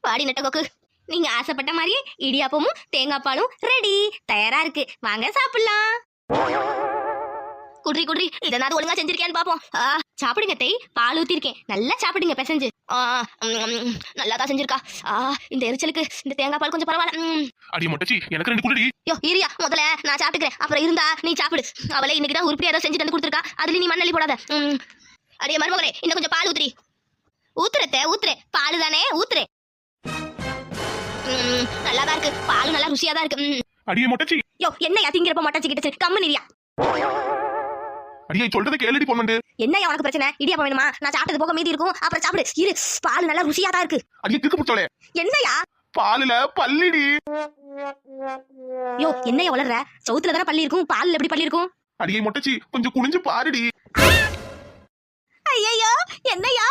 பாடி நெட்டகோக்கு, நீங்க ஆசைப்பட்ட மாதிரியே இடியாப்பமும் தேங்காய் பாலும் ரெடி, தயாரா இருக்கு. வாங்க சாப்பிடலாம். குட்ரி குட்ரி, இதனாவது ஒழுங்கா செஞ்சிருக்கேன்னு பாப்போம். சாப்பிடுங்க தே, பால் ஊத்திருக்கேன், நல்லா சாப்பிடுங்க பெசஞ்சு. நல்லா தான் செஞ்சிருக்கா. இந்த எரிச்சலுக்கு இந்த தேங்காய் பால் கொஞ்சம் பரவாயில்ல. அடி மொட்டச்சி, எனக்கு 2 குடுடி. யோ இரியா, முதல்ல நான் சாப்பிட்டுக்கிறேன், அப்புறம் இருந்தா நீ சாப்பிடு. அவளே இன்னைக்கு தான் உருப்படியா ஏதோ செஞ்சு தந்து கொடுத்துருக்கா, அதுல நீ மண்ணள்ளி போடாத. அடியே மருமகளே, இன்னும் கொஞ்சம் பால் ஊத்துறி. ஊத்துறே ஊத்துறே, பால் தானே ஊத்துறேன். நல்லாதான் இருக்கு, பால் நல்லா ருசியா தான் இருக்கு. அடியே மொட்டச்சி, யோ என்னையா திங்கிறப்ப மொட்டச்சி கிட்ட கம்மு நிரியா. அடியே சொல்றத கேளுடி பொண்ணு. என்னையா உனக்கு பிரச்சனை? இடியாப்பம் வேணுமா? நான் சாப்பிட்டது போக மீதி இருக்கும், அப்புறம் சாப்பிடு. இரு, பால் நல்லா ருசியா தான் இருக்கு. அடியே திக்கு புடிச்சோளே. என்னையா பாலுல பல்லிடி. யோ என்னையா வளர்ற? சவுத்துல தானே பல்லி இருக்கும், பால்ல எப்படி பல்லி இருக்கும்? அடியே மொட்டச்சி, கொஞ்சம் குனிஞ்சு பாருடி. ஐயோ என்னையா